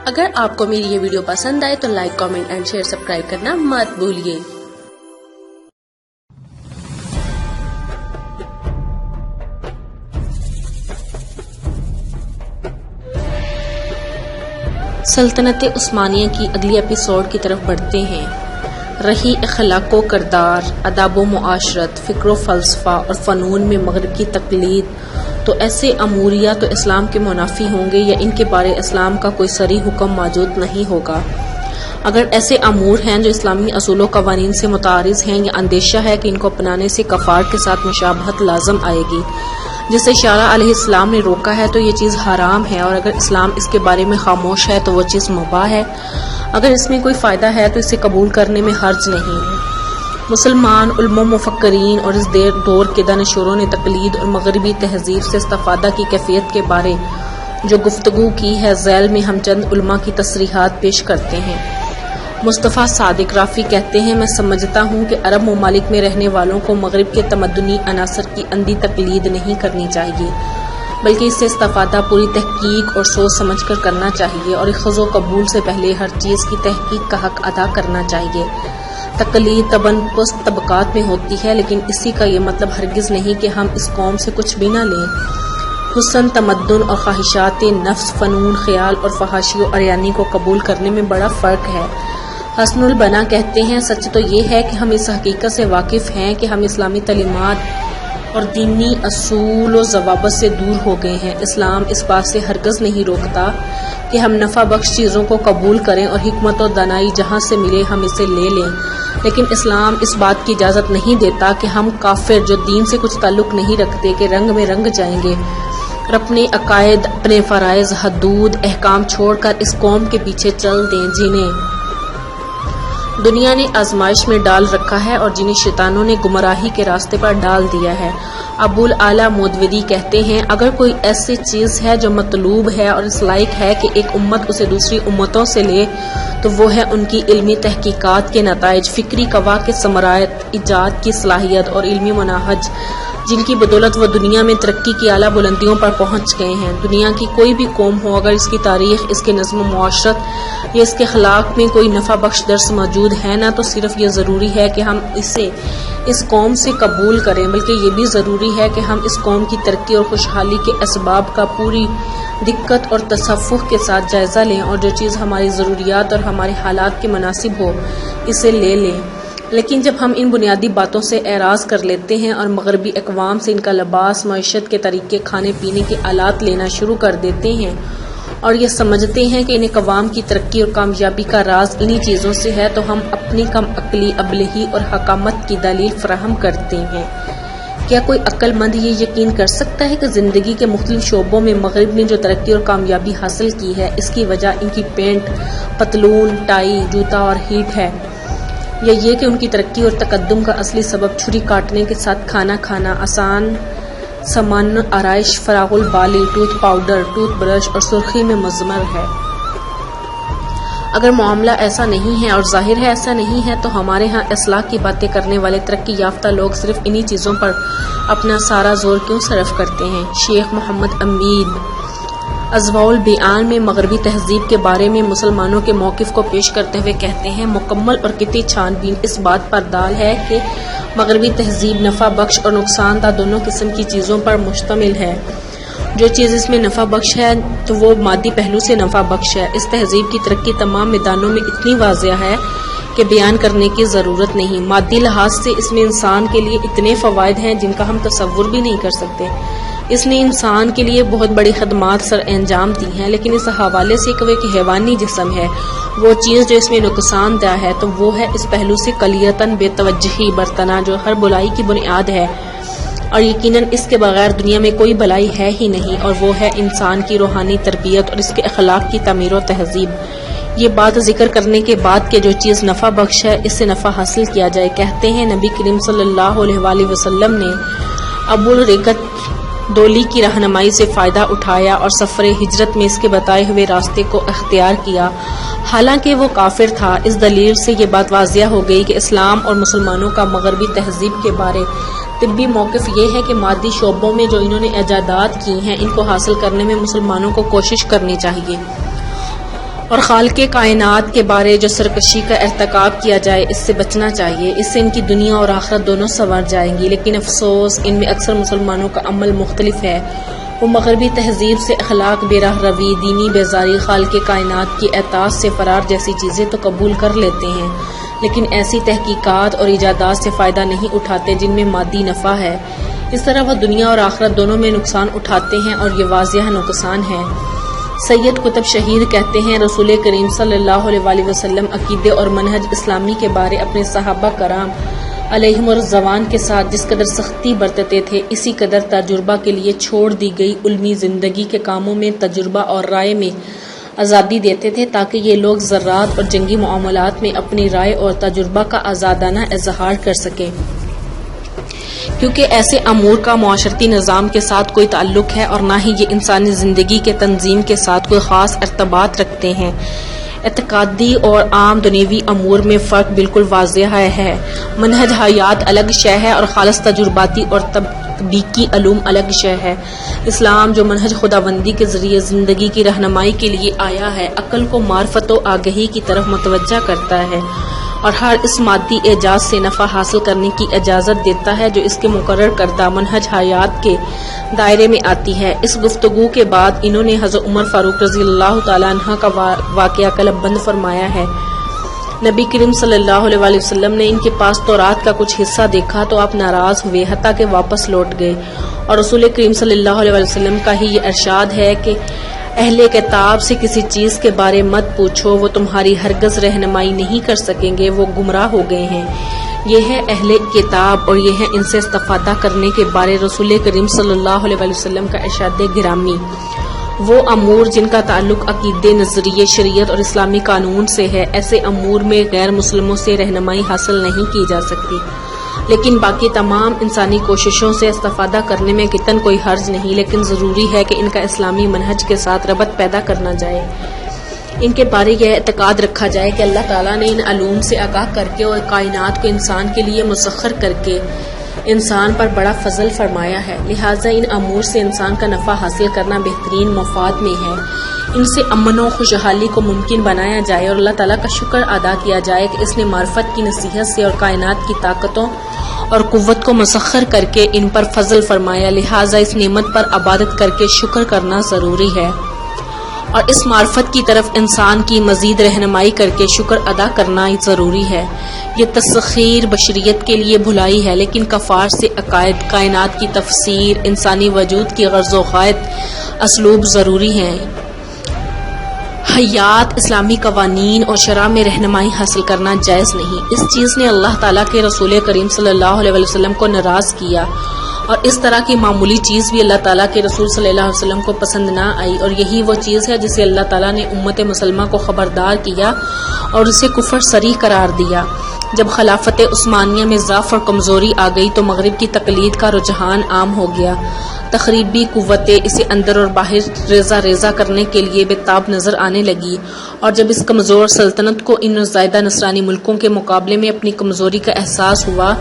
اگر آپ کو میری یہ ویڈیو پسند آئے تو like, comment and share, subscribe کرنا مت بھولیے۔ سلطنت عثمانیہ کی اگلی ایپیسوڈ کی طرف بڑھتے ہیں۔ رہی اخلاق و کردار، آداب و معاشرت، فکر و فلسفہ اور فنون میں مغرب کی تقلید، تو ایسے امور یا تو اسلام کے منافی ہوں گے یا ان کے بارے اسلام کا کوئی صریح حکم موجود نہیں ہوگا۔ اگر ایسے امور ہیں جو اسلامی اصول و قوانین سے متعارض ہیں یا اندیشہ ہے کہ ان کو اپنانے سے کفار کے ساتھ مشابہت لازم آئے گی جسے شارع علیہ السلام نے روکا ہے، تو یہ چیز حرام ہے، اور اگر اسلام اس کے بارے میں خاموش ہے تو وہ چیز مباح ہے۔ اگر اس میں کوئی فائدہ ہے تو اسے قبول کرنے میں حرج نہیں ہے۔ مسلمان علماء، مفکرین اور اس دور کے دانشوروں نے تقلید اور مغربی تہذیب سے استفادہ کی کیفیت کے بارے جو گفتگو کی ہے، ذیل میں ہم چند علماء کی تصریحات پیش کرتے ہیں۔ مصطفیٰ صادق رافی کہتے ہیں، میں سمجھتا ہوں کہ عرب ممالک میں رہنے والوں کو مغرب کے تمدنی عناصر کی اندھی تقلید نہیں کرنی چاہیے، بلکہ اس سے استفادہ پوری تحقیق اور سوچ سمجھ کر کرنا چاہیے، اور اخذ و قبول سے پہلے ہر چیز کی تحقیق کا حق ادا کرنا چاہیے۔ تقلید طبعاً پست طبقات میں ہوتی ہے، لیکن اسی کا یہ مطلب ہرگز نہیں کہ ہم اس قوم سے کچھ بھی نہ لیں۔ حسن، تمدن اور خواہشات نفس، فنون، خیال اور فحاشی و اریانی کو قبول کرنے میں بڑا فرق ہے۔ حسن البنا کہتے ہیں، سچ تو یہ ہے کہ ہم اس حقیقت سے واقف ہیں کہ ہم اسلامی تعلیمات اور دینی اصول و ضوابط سے دور ہو گئے ہیں۔ اسلام اس بات سے ہرگز نہیں روکتا کہ ہم نفع بخش چیزوں کو قبول کریں اور حکمت و دانائی جہاں سے ملے ہم اسے لے لیں، لیکن اسلام اس بات کی اجازت نہیں دیتا کہ ہم کافر جو دین سے کچھ تعلق نہیں رکھتے کے رنگ میں رنگ جائیں گے اور اپنے عقائد، اپنے فرائض، حدود، احکام چھوڑ کر اس قوم کے پیچھے چل دیں جنہیں دنیا نے آزمائش میں ڈال رکھا ہے اور جنہیں شیطانوں نے گمراہی کے راستے پر ڈال دیا ہے۔ ابو الاعلیٰ مودودی کہتے ہیں، اگر کوئی ایسی چیز ہے جو مطلوب ہے اور اس لائق ہے کہ ایک امت اسے دوسری امتوں سے لے تو وہ ہے ان کی علمی تحقیقات کے نتائج، فکری قوا کے ثمرات، ایجاد کی صلاحیت اور علمی مناہج، جن کی بدولت وہ دنیا میں ترقی کی اعلیٰ بلندیوں پر پہنچ گئے ہیں۔ دنیا کی کوئی بھی قوم ہو، اگر اس کی تاریخ، اس کے نظم و معاشرت یا اس کے اخلاق میں کوئی نفع بخش درس موجود ہے نا، تو صرف یہ ضروری ہے کہ ہم اسے اس قوم سے قبول کریں، بلکہ یہ بھی ضروری ہے کہ ہم اس قوم کی ترقی اور خوشحالی کے اسباب کا پوری دقت اور تصفح کے ساتھ جائزہ لیں، اور جو چیز ہماری ضروریات اور ہمارے حالات کے مناسب ہو اسے لے لیں۔ لیکن جب ہم ان بنیادی باتوں سے اعراض کر لیتے ہیں اور مغربی اقوام سے ان کا لباس، معیشت کے طریقے، کھانے پینے کے آلات لینا شروع کر دیتے ہیں اور یہ سمجھتے ہیں کہ ان اقوام کی ترقی اور کامیابی کا راز انہی چیزوں سے ہے، تو ہم اپنی کم عقلی، ابلہی اور حکامت کی دلیل فراہم کرتے ہیں۔ کیا کوئی عقل مند یہ یقین کر سکتا ہے کہ زندگی کے مختلف شعبوں میں مغرب نے جو ترقی اور کامیابی حاصل کی ہے، اس کی وجہ ان کی پینٹ، پتلون، ٹائی، جوتا اور ہیٹ ہے، یا یہ کہ ان کی ترقی اور تقدم کا اصلی سبب چھری کاٹنے کے ساتھ کھانا کھانا، آسان سامان آرائش، فراغ البالی، ٹوتھ پاؤڈر، ٹوتھ برش اور سرخی میں مضمر ہے؟ اگر معاملہ ایسا نہیں ہے اور ظاہر ہے ایسا نہیں ہے، تو ہمارے ہاں اصلاح کی باتیں کرنے والے ترقی یافتہ لوگ صرف انہی چیزوں پر اپنا سارا زور کیوں صرف کرتے ہیں؟ شیخ محمد امید اضواء البیان میں مغربی تہذیب کے بارے میں مسلمانوں کے موقف کو پیش کرتے ہوئے کہتے ہیں، مکمل اور قطعی چھان بین اس بات پر دال ہے کہ مغربی تہذیب نفع بخش اور نقصان دہ دونوں قسم کی چیزوں پر مشتمل ہے۔ جو چیز اس میں نفع بخش ہے تو وہ مادی پہلو سے نفع بخش ہے۔ اس تہذیب کی ترقی تمام میدانوں میں اتنی واضح ہے کہ بیان کرنے کی ضرورت نہیں۔ مادی لحاظ سے اس میں انسان کے لیے اتنے فوائد ہیں جن کا ہم تصور بھی نہیں کر سکتے۔ اس نے انسان کے لیے بہت بڑی خدمات سر انجام دی ہیں، لیکن اس حوالے سے کہ وہ ایک حیوانی جسم ہے، وہ چیز جو اس میں نقصان دہ ہے تو وہ ہے اس پہلو سے کلیتاً بے توجہی برتنا، جو ہر بلائی کی بنیاد ہے، اور یقیناً اس کے بغیر دنیا میں کوئی بلائی ہے ہی نہیں، اور وہ ہے انسان کی روحانی تربیت اور اس کے اخلاق کی تعمیر و تہذیب۔ یہ بات ذکر کرنے کے بعد کہ جو چیز نفع بخش ہے اس سے نفع حاصل کیا جائے، کہتے ہیں نبی کریم صلی اللہ علیہ وآلہ وسلم نے ابو الرقت دولی کی رہنمائی سے فائدہ اٹھایا اور سفر ہجرت میں اس کے بتائے ہوئے راستے کو اختیار کیا، حالانکہ وہ کافر تھا۔ اس دلیل سے یہ بات واضح ہو گئی کہ اسلام اور مسلمانوں کا مغربی تہذیب کے بارے طبی موقف یہ ہے کہ مادی شعبوں میں جو انہوں نے ایجادات کی ہیں ان کو حاصل کرنے میں مسلمانوں کو کوشش کرنی چاہیے، اور خالق کائنات کے بارے جو سرکشی کا ارتکاب کیا جائے اس سے بچنا چاہیے، اس سے ان کی دنیا اور آخرت دونوں سنور جائیں گی۔ لیکن افسوس ان میں اکثر مسلمانوں کا عمل مختلف ہے۔ وہ مغربی تہذیب سے اخلاق، بے راہ روی، دینی بیزاری، خالق کائنات کی اطاعت سے فرار جیسی چیزیں تو قبول کر لیتے ہیں، لیکن ایسی تحقیقات اور ایجادات سے فائدہ نہیں اٹھاتے جن میں مادی نفع ہے۔ اس طرح وہ دنیا اور آخرت دونوں میں نقصان اٹھاتے ہیں، اور یہ واضح نقصان ہے۔ سید قطب شہید کہتے ہیں، رسول کریم صلی اللہ علیہ وسلم عقیدے اور منہج اسلامی کے بارے اپنے صحابہ کرام علیہم الرضوان کے ساتھ جس قدر سختی برتتے تھے، اسی قدر تجربہ کے لیے چھوڑ دی گئی علمی زندگی کے کاموں میں تجربہ اور رائے میں آزادی دیتے تھے، تاکہ یہ لوگ زراعت اور جنگی معاملات میں اپنی رائے اور تجربہ کا آزادانہ اظہار کر سکیں، کیونکہ ایسے امور کا معاشرتی نظام کے ساتھ کوئی تعلق ہے اور نہ ہی یہ انسانی زندگی کے تنظیم کے ساتھ کوئی خاص ارتباط رکھتے ہیں۔ اعتقادی اور عام دنیوی امور میں فرق بالکل واضح ہے۔ منہج حیات الگ شے ہے اور خالص تجرباتی اور تطبیقی علوم الگ شے ہے۔ اسلام جو منہج خداوندی کے ذریعے زندگی کی رہنمائی کے لیے آیا ہے، عقل کو معرفت و آگہی کی طرف متوجہ کرتا ہے اور ہر اس مادی اعجاز سے نفع حاصل کرنے کی اجازت دیتا ہے جو اس کے مقرر کردہ منہج حیات کے دائرے میں آتی ہے۔ اس گفتگو کے بعد انہوں نے حضرت عمر فاروق رضی اللہ تعالیٰ عنہ کا واقعہ قلب بند فرمایا ہے۔ نبی کریم صلی اللہ علیہ وسلم نے ان کے پاس تورات کا کچھ حصہ دیکھا تو آپ ناراض ہوئے، حتیٰ کہ واپس لوٹ گئے، اور رسول کریم صلی اللہ علیہ وسلم کا ہی یہ ارشاد ہے کہ اہل کتاب سے کسی چیز کے بارے مت پوچھو، وہ تمہاری ہرگز رہنمائی نہیں کر سکیں گے، وہ گمراہ ہو گئے ہیں۔ یہ ہے اہل کتاب اور یہ ہے ان سے استفادہ کرنے کے بارے رسول کریم صلی اللہ علیہ وسلم کا ارشاد گرامی۔ وہ امور جن کا تعلق عقیدے، نظریے، شریعت اور اسلامی قانون سے ہے، ایسے امور میں غیر مسلموں سے رہنمائی حاصل نہیں کی جا سکتی، لیکن باقی تمام انسانی کوششوں سے استفادہ کرنے میں قطعاً کوئی حرج نہیں، لیکن ضروری ہے کہ ان کا اسلامی منہج کے ساتھ ربط پیدا کرنا جائے۔ ان کے بارے یہ اعتقاد رکھا جائے کہ اللہ تعالیٰ نے ان علوم سے آگاہ کر کے اور کائنات کو انسان کے لیے مسخر کر کے انسان پر بڑا فضل فرمایا ہے، لہٰذا ان امور سے انسان کا نفع حاصل کرنا بہترین مفاد میں ہے۔ ان سے امن و خوشحالی کو ممکن بنایا جائے اور اللہ تعالیٰ کا شکر ادا کیا جائے کہ اس نے معرفت کی نصیحت سے اور کائنات کی طاقتوں اور قوت کو مسخر کر کے ان پر فضل فرمایا، لہٰذا اس نعمت پر عبادت کر کے شکر کرنا ضروری ہے، اور اس معرفت کی طرف انسان کی مزید رہنمائی کر کے شکر ادا کرنا ضروری ہے۔ یہ تسخیر بشریت کے لیے بھلائی ہے، لیکن کفار سے عقائد، کائنات کی تفسیر، انسانی وجود کی غرض و غایت اسلوب ضروری ہیں۔ حیات، اسلامی قوانین اور شرع میں رہنمائی حاصل کرنا جائز نہیں۔ اس چیز نے اللہ تعالیٰ کے رسول کریم صلی اللہ علیہ وسلم کو ناراض کیا، اور اس طرح کی معمولی چیز بھی اللہ تعالیٰ کے رسول صلی اللہ علیہ وسلم کو پسند نہ آئی، اور یہی وہ چیز ہے جسے اللہ تعالیٰ نے امت مسلمہ کو خبردار کیا اور اسے کفر صریح قرار دیا۔ جب خلافت عثمانیہ میں ضعف اور کمزوری آ گئی تو مغرب کی تقلید کا رجحان عام ہو گیا۔ تخریبی قوتیں اسے اندر اور باہر ریزہ ریزہ کرنے کے لیے بے-تاب نظر آنے لگی، اور جب اس کمزور سلطنت کو ان زائدہ نصرانی ملکوں کے مقابلے میں اپنی کمزوری کا احساس ہوا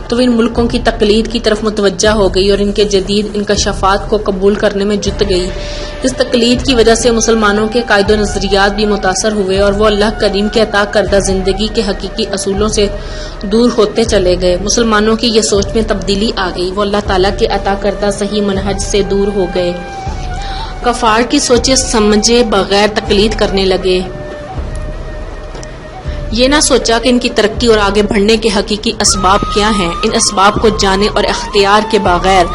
تو ان ملکوں کی تقلید کی طرف متوجہ ہو گئی اور ان کے جدید انکشافات کو قبول کرنے میں جت گئی۔ اس تقلید کی وجہ سے مسلمانوں کے قائد و نظریات بھی متاثر ہوئے اور وہ اللہ کریم کے عطا کردہ زندگی کے حقیقی اصولوں سے دور ہوتے چلے گئے۔ مسلمانوں کی یہ سوچ میں تبدیلی آ گئی، وہ اللہ تعالیٰ کے عطا کردہ صحیح منہج سے دور ہو گئے، کفار کی سوچے سمجھے بغیر تقلید کرنے لگے۔ یہ نہ سوچا کہ ان کی ترقی اور آگے بڑھنے کے حقیقی اسباب کیا ہیں۔ ان اسباب کو جانے اور اختیار کے بغیر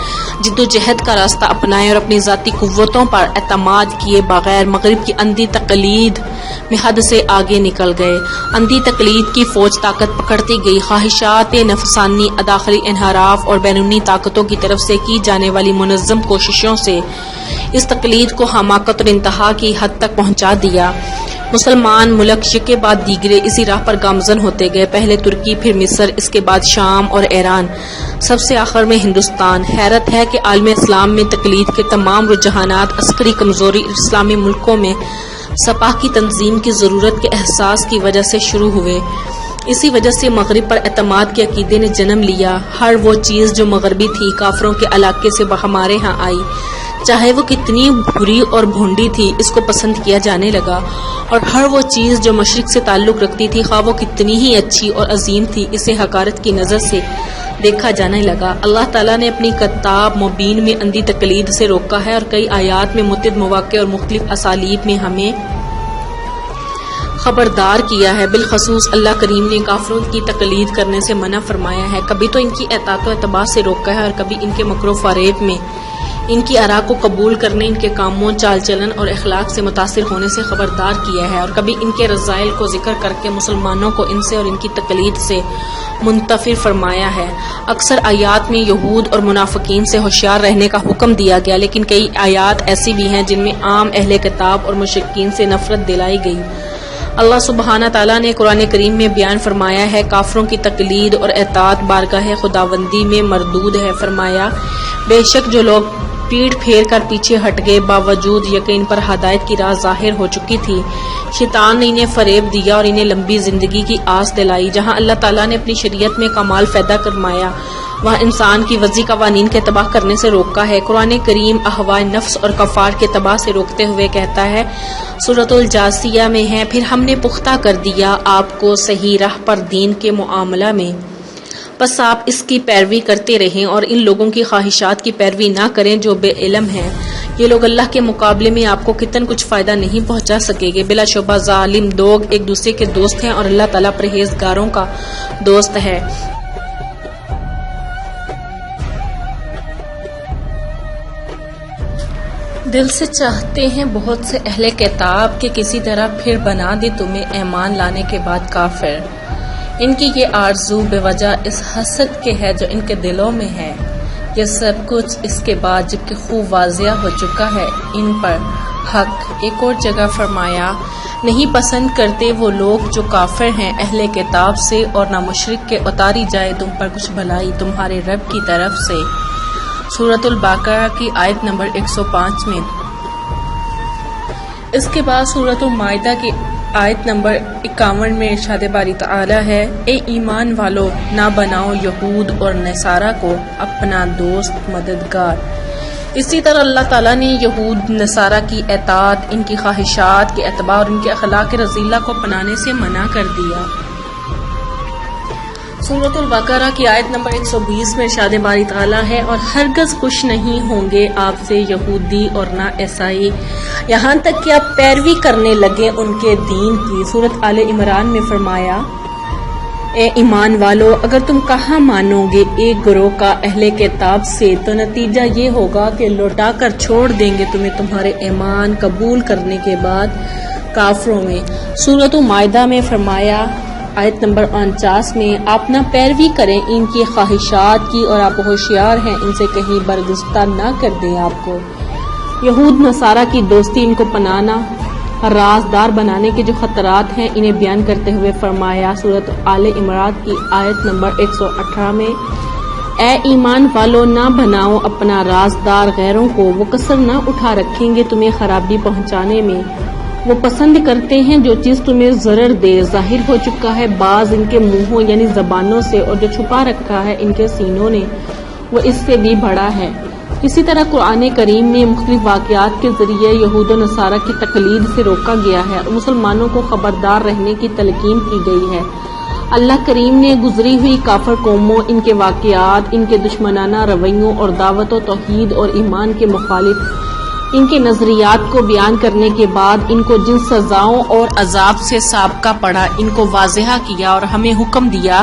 جد و جہد کا راستہ اپنائے اور اپنی ذاتی قوتوں پر اعتماد کیے بغیر مغرب کی اندھی تقلید میں حد سے آگے نکل گئے۔ اندھی تقلید کی فوج طاقت پکڑتی گئی، خواہشات نفسانی، داخلی انحراف اور بیرونی طاقتوں کی طرف سے کی جانے والی منظم کوششوں سے اس تقلید کو حماقت اور انتہا کی حد تک پہنچا دیا۔ مسلمان ملک یک کے بعد دیگرے اسی راہ پر گامزن ہوتے گئے، پہلے ترکی، پھر مصر، اس کے بعد شام اور ایران، سب سے آخر میں ہندوستان۔ حیرت ہے کہ عالم اسلام میں تقلید کے تمام رجحانات عسکری کمزوری اسلامی ملکوں میں سپاہ کی تنظیم کی ضرورت کے احساس کی وجہ سے شروع ہوئے۔ اسی وجہ سے مغرب پر اعتماد کے عقیدے نے جنم لیا۔ ہر وہ چیز جو مغربی تھی کافروں کے علاقے سے ہمارے ہاں آئی، چاہے وہ کتنی بری اور بھونڈی تھی، اس کو پسند کیا جانے لگا، اور ہر وہ چیز جو مشرق سے تعلق رکھتی تھی، خواہ وہ کتنی ہی اچھی اور عظیم تھی، اسے حقارت کی نظر سے دیکھا جانے لگا۔ اللہ تعالیٰ نے اپنی کتاب مبین میں اندھی تقلید سے روکا ہے، اور کئی آیات میں متعدد مواقع اور مختلف اسالیب میں ہمیں خبردار کیا ہے۔ بالخصوص اللہ کریم نے کافروں کی تقلید کرنے سے منع فرمایا ہے، کبھی تو ان کی اطاعت و اتباع سے روکا ہے، اور کبھی ان کے مکر و فریب میں ان کی آراء کو قبول کرنے، ان کے کاموں، چال چلن اور اخلاق سے متاثر ہونے سے خبردار کیا ہے، اور کبھی ان کے رذائل کو ذکر کر کے مسلمانوں کو ان سے اور ان کی تقلید سے منتفر فرمایا ہے۔ اکثر آیات میں یہود اور منافقین سے ہوشیار رہنے کا حکم دیا گیا، لیکن کئی آیات ایسی بھی ہیں جن میں عام اہل کتاب اور مشرکین سے نفرت دلائی گئی۔ اللہ سبحانہ تعالیٰ نے قرآن کریم میں بیان فرمایا ہے، کافروں کی تقلید اور اطاعت بارگاہ خداوندی میں مردود ہے۔ فرمایا، بے شک جو لوگ پیٹھ پھیر کر پیچھے ہٹ گئے، باوجود یقین پر ہدایت کی راہ ظاہر ہو چکی تھی، شیطان نے انہیں فریب دیا اور انہیں لمبی زندگی کی آس دلائی۔ جہاں اللہ تعالیٰ نے اپنی شریعت میں کمال پیدا فرمایا، وہاں انسان کی وضعی قوانین کے تباہ کرنے سے روکا ہے۔ قرآن کریم اہواء نفس اور کفار کے تباہ سے روکتے ہوئے کہتا ہے، سورۃ الجاثیہ میں ہے، پھر ہم نے پختہ کر دیا آپ کو صحیح راہ پر دین کے معاملہ میں، بس آپ اس کی پیروی کرتے رہیں اور ان لوگوں کی خواہشات کی پیروی نہ کریں جو بے علم ہیں۔ یہ لوگ اللہ کے مقابلے میں آپ کو کتن کچھ فائدہ نہیں پہنچا سکیں گے۔ بلا شبہ ظالم لوگ ایک دوسرے کے دوست ہیں، اور اللہ تعالیٰ پرہیزگاروں کا دوست ہے۔ دل سے چاہتے ہیں بہت سے اہل کتاب کہ کسی طرح پھر بنا دے تمہیں ایمان لانے کے بعد کافر۔ ان کی یہ آرزو بے وجہ اس حسد کے ہے جو ان کے دلوں میں ہے، یہ سب کچھ اس کے بعد جبکہ خوب واضح ہو چکا ہے ان پر حق۔ ایک اور جگہ فرمایا، نہیں پسند کرتے وہ لوگ جو کافر ہیں اہل کتاب سے، اور نہ مشرک کے اتاری جائے تم پر کچھ بھلائی تمہارے رب کی طرف سے۔ سورۃ البقرہ کی آیت نمبر 105 میں۔ اس کے بعد سورۃ المائدہ کی آیت نمبر 51 میں ارشاد باری تعالی ہے، اے ایمان والو نہ بناؤ یہود اور نصارہ کو اپنا دوست مددگار۔ اسی طرح اللہ تعالیٰ نے یہود نصارہ کی اطاعت، ان کی خواہشات کے اتباع اور ان کے اخلاق رذیلہ کو اپنانے سے منع کر دیا۔ سورۃ البقرہ کی آیت نمبر 120 میں ارشاد باری تعالیٰ ہے، اور ہرگز خوش نہیں ہوں گے آپ سے یہودی اور نہ عیسائی، یہاں تک کہ آپ پیروی کرنے لگے ان کے دین کی۔ سورۃ آل عمران میں فرمایا، اے ایمان والو اگر تم کہاں مانو گے ایک گروہ کا اہل کتاب سے، تو نتیجہ یہ ہوگا کہ لوٹا کر چھوڑ دیں گے تمہیں تمہارے ایمان قبول کرنے کے بعد کافروں میں۔ سورۃ المائدہ میں فرمایا آیت نمبر 49 میں، آپ نہ پیروی کریں ان کی خواہشات کی، اور آپ ہوشیار ہیں ان سے کہیں برگزیدہ نہ کر دیں آپ کو۔ یہود نصارہ کی دوستی، ان کو پنانا، رازدار بنانے کے جو خطرات ہیں انہیں بیان کرتے ہوئے فرمایا سورۃ آل عمران کی آیت نمبر 118 میں، اے ایمان والو نہ بناؤ اپنا رازدار غیروں کو، وہ کسر نہ اٹھا رکھیں گے تمہیں خرابی پہنچانے میں، وہ پسند کرتے ہیں جو چیز تمہیں ضرر دے۔ ظاہر ہو چکا ہے بعض ان کے منہوں یعنی زبانوں سے، اور جو چھپا رکھا ہے ان کے سینوں نے وہ اس سے بھی بڑا ہے۔ اسی طرح قرآن کریم میں مختلف واقعات کے ذریعے یہود و نصارہ کی تقلید سے روکا گیا ہے اور مسلمانوں کو خبردار رہنے کی تلقین کی گئی ہے۔ اللہ کریم نے گزری ہوئی کافر قوموں، ان کے واقعات، ان کے دشمنانہ رویوں اور دعوت و توحید اور ایمان کے مخالف ان کے نظریات کو بیان کرنے کے بعد ان کو جن سزاؤں اور عذاب سے سابقہ پڑا ان کو واضح کیا، اور ہمیں حکم دیا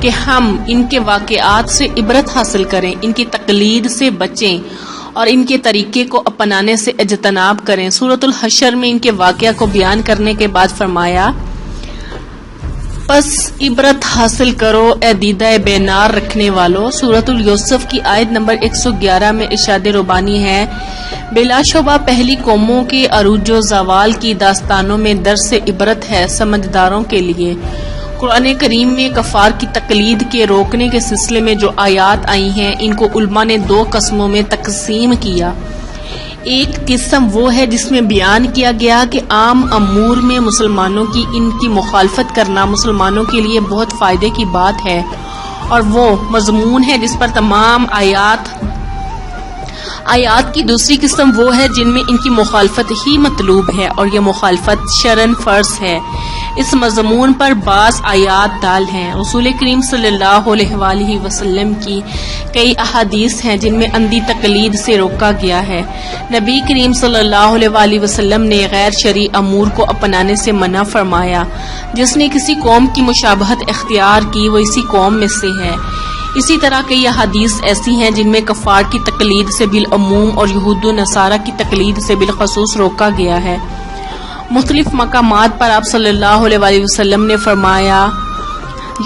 کہ ہم ان کے واقعات سے عبرت حاصل کریں، ان کی تقلید سے بچیں اور ان کے طریقے کو اپنانے سے اجتناب کریں۔ سورۃ الحشر میں ان کے واقعہ کو بیان کرنے کے بعد فرمایا، پس عبرت حاصل کرو اے دیدہ بینار رکھنے والو۔ سورۃ یوسف کی آیت نمبر 111 میں ارشاد ربانی ہے، بلا شبہ پہلی قوموں کے عروج و زوال کی داستانوں میں درس عبرت ہے سمجھداروں کے لیے۔ قرآن کریم میں کفار کی تقلید کے روکنے کے سلسلے میں جو آیات آئی ہیں ان کو علماء نے دو قسموں میں تقسیم کیا۔ ایک قسم وہ ہے جس میں بیان کیا گیا کہ عام امور میں مسلمانوں کی ان کی مخالفت کرنا مسلمانوں کے لیے بہت فائدے کی بات ہے، اور وہ مضمون ہے جس پر تمام آیات آیات کی دوسری قسم وہ ہے جن میں ان کی مخالفت ہی مطلوب ہے اور یہ مخالفت شرعاً فرض ہے۔ اس مضمون پر بعض آیات دال ہیں۔ رسول کریم صلی اللہ علیہ وآلہ وسلم کی کئی احادیث ہیں جن میں اندھی تقلید سے روکا گیا ہے۔ نبی کریم صلی اللہ علیہ وآلہ وسلم نے غیر شرعی امور کو اپنانے سے منع فرمایا۔ جس نے کسی قوم کی مشابہت اختیار کی وہ اسی قوم میں سے ہے۔ اسی طرح کئی احادیث ایسی ہیں جن میں کفار کی تقلید سے بالعموم اور یہود و نصارہ کی تقلید سے بالخصوص روکا گیا ہے۔ مختلف مقامات پر آپ صلی اللہ علیہ وآلہ وسلم نے فرمایا،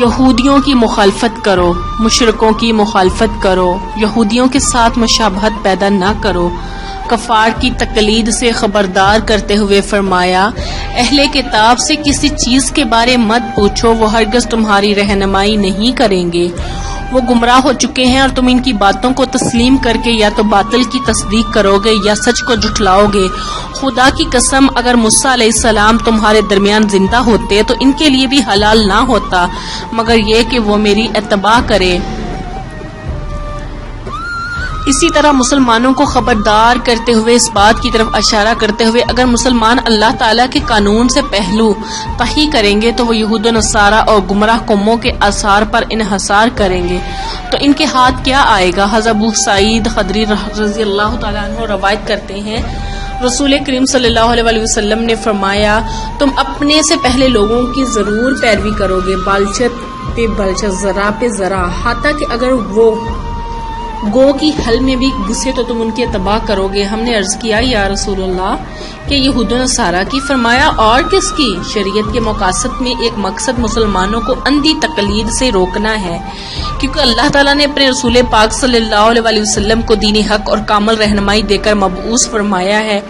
یہودیوں کی مخالفت کرو، مشرکوں کی مخالفت کرو، یہودیوں کے ساتھ مشابہت پیدا نہ کرو۔ کفار کی تقلید سے خبردار کرتے ہوئے فرمایا، اہل کتاب سے کسی چیز کے بارے مت پوچھو، وہ ہرگز تمہاری رہنمائی نہیں کریں گے۔ وہ گمراہ ہو چکے ہیں اور تم ان کی باتوں کو تسلیم کر کے یا تو باطل کی تصدیق کرو گے یا سچ کو جھٹلاؤ گے۔ خدا کی قسم اگر موسیٰ علیہ السلام تمہارے درمیان زندہ ہوتے تو ان کے لیے بھی حلال نہ ہوتا مگر یہ کہ وہ میری اتباع کرے۔ اسی طرح مسلمانوں کو خبردار کرتے ہوئے اس بات کی طرف اشارہ کرتے ہوئے اگر مسلمان اللہ تعالیٰ کے قانون سے پہلو تحی کریں گے تو وہ یہود و نصارہ اور گمراہ قوموں کے آثار پر انحصار کریں گے تو ان کے ہاتھ کیا آئے گا۔ حضرت ابو سعید خدری رضی اللہ تعالیٰ عنہ روایت کرتے ہیں، رسول کریم صلی اللہ علیہ وآلہ وسلم نے فرمایا، تم اپنے سے پہلے لوگوں کی ضرور پیروی کرو گے، بالچت پہ بالچت، ذرا پہ ذرا، حتیٰ کہ اگر وہ گو کی حل میں بھی گھسے تو تم ان کی اتباع کرو گے۔ ہم نے عرض کیا، یا رسول اللہ، کہ یہود و نصارہ کی؟ فرمایا، اور کس کی؟ شریعت کے مقاصد میں ایک مقصد مسلمانوں کو اندھی تقلید سے روکنا ہے، کیونکہ اللہ تعالیٰ نے اپنے رسول پاک صلی اللہ علیہ وآلہ وسلم کو دین حق اور کامل رہنمائی دے کر مبعوث فرمایا ہے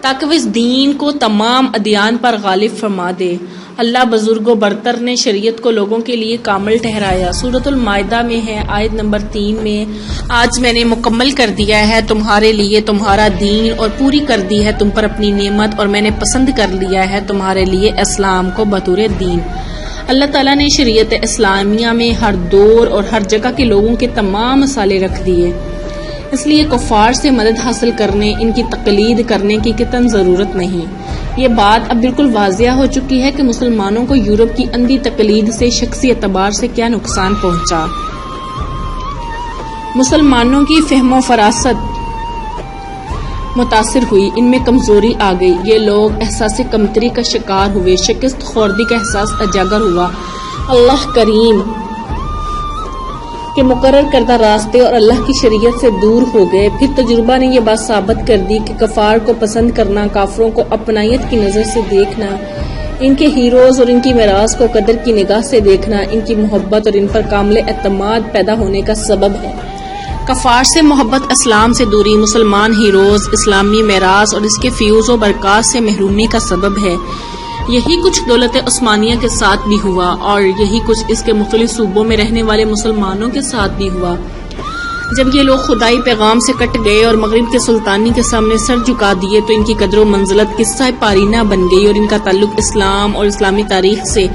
تاکہ وہ اس دین کو تمام ادیان پر غالب فرما دے۔ اللہ بزرگ و برتر نے شریعت کو لوگوں کے لیے کامل ٹھہرایا۔ سورۃ المائدہ میں ہے، آیت نمبر 3 میں، آج میں نے مکمل کر دیا ہے تمہارے لیے تمہارا دین اور پوری کر دی ہے تم پر اپنی نعمت اور میں نے پسند کر لیا ہے تمہارے لیے اسلام کو بطور دین۔ اللہ تعالیٰ نے شریعت اسلامیہ میں ہر دور اور ہر جگہ کے لوگوں کے تمام مسالے رکھ دیے، اس لیے کفار سے مدد حاصل کرنے، ان کی تقلید کرنے کی قطعاً ضرورت نہیں۔ یہ بات اب بالکل واضح ہو چکی ہے کہ مسلمانوں کو یورپ کی اندھی تقلید سے شخصی اعتبار سے کیا نقصان پہنچا۔ مسلمانوں کی فہم و فراست متاثر ہوئی، ان میں کمزوری آ گئی، یہ لوگ احساس کمتری کا شکار ہوئے، شکست خوردی کا احساس اجاگر ہوا، اللہ کریم کے مقرر کردہ راستے اور اللہ کی شریعت سے دور ہو گئے۔ پھر تجربہ نے یہ بات ثابت کر دی کہ کفار کو پسند کرنا، کافروں کو اپنائیت کی نظر سے دیکھنا، ان کے ہیروز اور ان کی میراث کو قدر کی نگاہ سے دیکھنا، ان کی محبت اور ان پر کامل اعتماد پیدا ہونے کا سبب ہے۔ کفار سے محبت اسلام سے دوری، مسلمان ہیروز، اسلامی میراث اور اس کے فیوز و برکات سے محرومی کا سبب ہے۔ یہی کچھ دولت عثمانیہ کے ساتھ بھی ہوا اور یہی کچھ اس کے مختلف صوبوں میں رہنے والے مسلمانوں کے ساتھ بھی ہوا۔ جب یہ لوگ خدائی پیغام سے کٹ گئے اور مغرب کے سلطانی کے سامنے سر جھکا دیے تو ان کی قدر و منزلت قصہ پارینہ بن گئی اور ان کا تعلق اسلام اور اسلامی تاریخ سے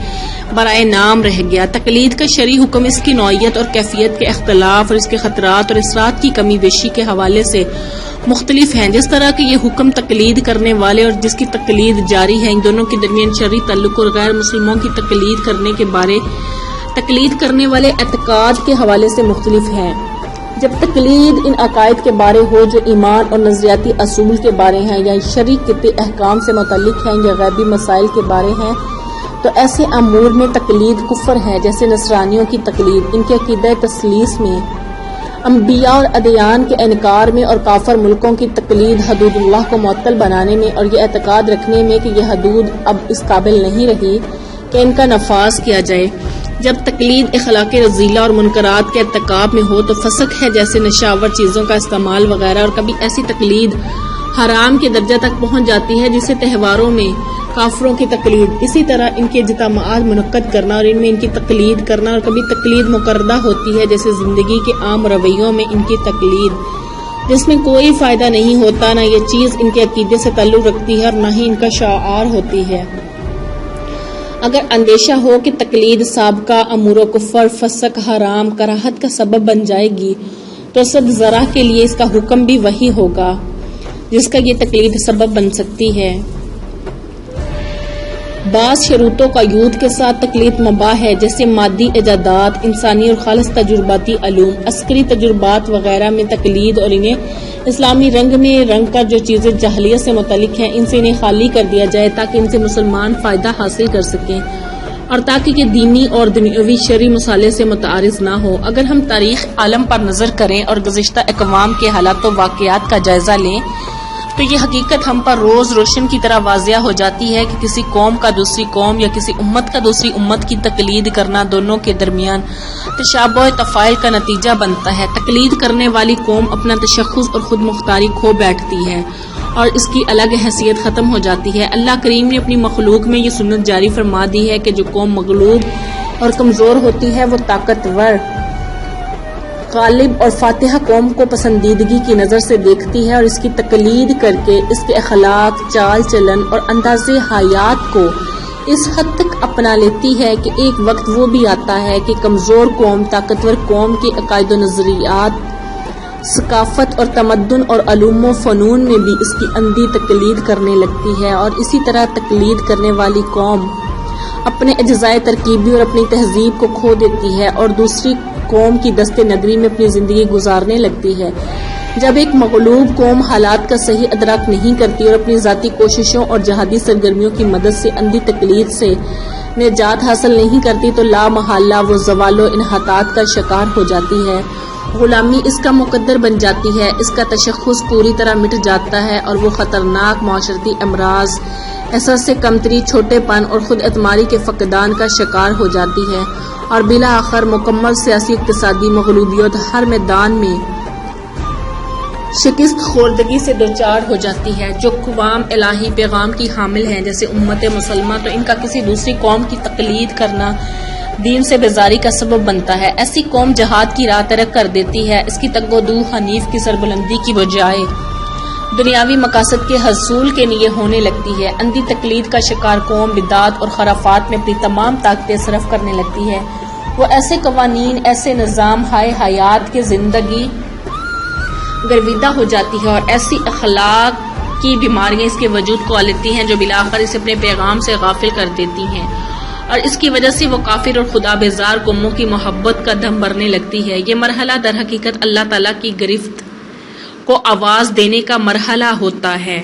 برائے نام رہ گیا۔ تقلید کا شرعی حکم اس کی نوعیت اور کیفیت کے اختلاف اور اس کے خطرات اور اثرات کی کمی بیشی کے حوالے سے مختلف ہیں۔ جس طرح کہ یہ حکم تقلید کرنے والے اور جس کی تقلید جاری ہے، ان دونوں کے درمیان شرعی تعلق اور غیر مسلموں کی تقلید کرنے کے بارے تقلید کرنے والے اعتقاد کے حوالے سے مختلف ہیں۔ جب تقلید ان عقائد کے بارے ہو جو ایمان اور نظریاتی اصول کے بارے ہیں یا شرعی قطعی احکام سے متعلق ہیں یا غیبی مسائل کے بارے ہیں تو ایسے امور میں تقلید کفر ہے، جیسے نصرانیوں کی تقلید، ان کے عقیدہ تثلیث میں، انبیاء اور ادیان کے انکار میں، اور کافر ملکوں کی تقلید حدود اللہ کو معطل بنانے میں اور یہ اعتقاد رکھنے میں کہ یہ حدود اب اس قابل نہیں رہی کہ ان کا نفاذ کیا جائے۔ جب تقلید اخلاق رذیلہ اور منکرات کے ارتکاب میں ہو تو فسق ہے، جیسے نشاور چیزوں کا استعمال وغیرہ، اور کبھی ایسی تقلید حرام کے درجہ تک پہنچ جاتی ہے جسے تہواروں میں کافروں کی تقلید، اسی طرح ان کے اجتماعات منعقد کرنا اور ان میں ان کی تقلید کرنا، اور کبھی تقلید مقررہ ہوتی ہے جیسے زندگی کے عام رویوں میں ان کی تقلید، جس میں کوئی فائدہ نہیں ہوتا، نہ یہ چیز ان کے عقیدے سے تعلق رکھتی ہے اور نہ ہی ان کا شعار ہوتی ہے۔ اگر اندیشہ ہو کہ تقلید سابقہ امور و کفر، فسق، حرام، کراہت کا سبب بن جائے گی تو صد ذرہ کے لیے اس کا حکم بھی وہی ہوگا جس کا یہ تقلید سبب بن سکتی ہے۔ بعض شروطوں کا یود کے ساتھ تقلید مباح ہے، جیسے مادی ایجادات، انسانی اور خالص تجرباتی علوم، عسکری تجربات وغیرہ میں تقلید، اور انہیں اسلامی رنگ میں رنگ کر جو چیزیں جاہلیت سے متعلق ہیں ان سے انہیں خالی کر دیا جائے تاکہ ان سے مسلمان فائدہ حاصل کر سکیں اور تاکہ یہ دینی اور دنیاوی شرعی مصالح سے متعارض نہ ہو۔ اگر ہم تاریخ عالم پر نظر کریں اور گزشتہ اقوام کے حالات و واقعات کا جائزہ لیں تو یہ حقیقت ہم پر روز روشن کی طرح واضح ہو جاتی ہے کہ کسی قوم کا دوسری قوم یا کسی امت کا دوسری امت کی تقلید کرنا دونوں کے درمیان تشابہ تفاعل کا نتیجہ بنتا ہے۔ تقلید کرنے والی قوم اپنا تشخص اور خود مختاری کھو بیٹھتی ہے اور اس کی الگ حیثیت ختم ہو جاتی ہے۔ اللہ کریم نے اپنی مخلوق میں یہ سنت جاری فرما دی ہے کہ جو قوم مغلوب اور کمزور ہوتی ہے وہ طاقتور، غالب اور فاتحہ قوم کو پسندیدگی کی نظر سے دیکھتی ہے اور اس کی تقلید کر کے اس کے اخلاق، چال چلن اور انداز حیات کو اس حد تک اپنا لیتی ہے کہ ایک وقت وہ بھی آتا ہے کہ کمزور قوم طاقتور قوم کے عقائد و نظریات، ثقافت اور تمدن اور علوم و فنون میں بھی اس کی اندھی تقلید کرنے لگتی ہے، اور اسی طرح تقلید کرنے والی قوم اپنے اجزائے ترکیبی اور اپنی تہذیب کو کھو دیتی ہے اور دوسری قوم کی دست نگری میں اپنی زندگی گزارنے لگتی ہے۔ جب ایک مغلوب قوم حالات کا صحیح ادراک نہیں کرتی اور اپنی ذاتی کوششوں اور جہادی سرگرمیوں کی مدد سے اندھی تقلید سے نجات حاصل نہیں کرتی تو لا محالہ وہ زوال و انحطاط کا شکار ہو جاتی ہے، غلامی اس کا مقدر بن جاتی ہے، اس کا تشخص پوری طرح مٹ جاتا ہے اور وہ خطرناک معاشرتی امراض، احساس کمتری، چھوٹے پن اور خود اعتمادی کے فقدان کا شکار ہو جاتی ہے اور بالآخر مکمل سیاسی اقتصادی مغلوبیت ہر میدان میں شکست خوردگی سے دوچار ہو جاتی ہے۔ جو قوام الہی پیغام کی حامل ہیں جیسے امت مسلمہ، تو ان کا کسی دوسری قوم کی تقلید کرنا دین سے بیزاری کا سبب بنتا ہے۔ ایسی قوم جہاد کی راہ ترک کر دیتی ہے، اس کی تگ و دو حنیف کی سربلندی کی بجائے دنیاوی مقاصد کے حصول کے لیے ہونے لگتی ہے۔ اندھی تقلید کا شکار قوم بدعات اور خرافات میں اپنی تمام طاقتیں صرف کرنے لگتی ہے۔ وہ ایسے قوانین، ایسے نظام ہائے حیات کے زندگی گرویدہ ہو جاتی ہے اور ایسی اخلاق کی بیماریاں اس کے وجود کو لیتی ہیں جو بالآخر اسے اپنے پیغام سے غافل کر دیتی ہیں، اور اس کی وجہ سے وہ کافر اور خدا بیزار قوموں کی محبت کا دم بھرنے لگتی ہے۔ یہ مرحلہ در حقیقت اللہ تعالیٰ کی گرفت کو آواز دینے کا مرحلہ ہوتا ہے۔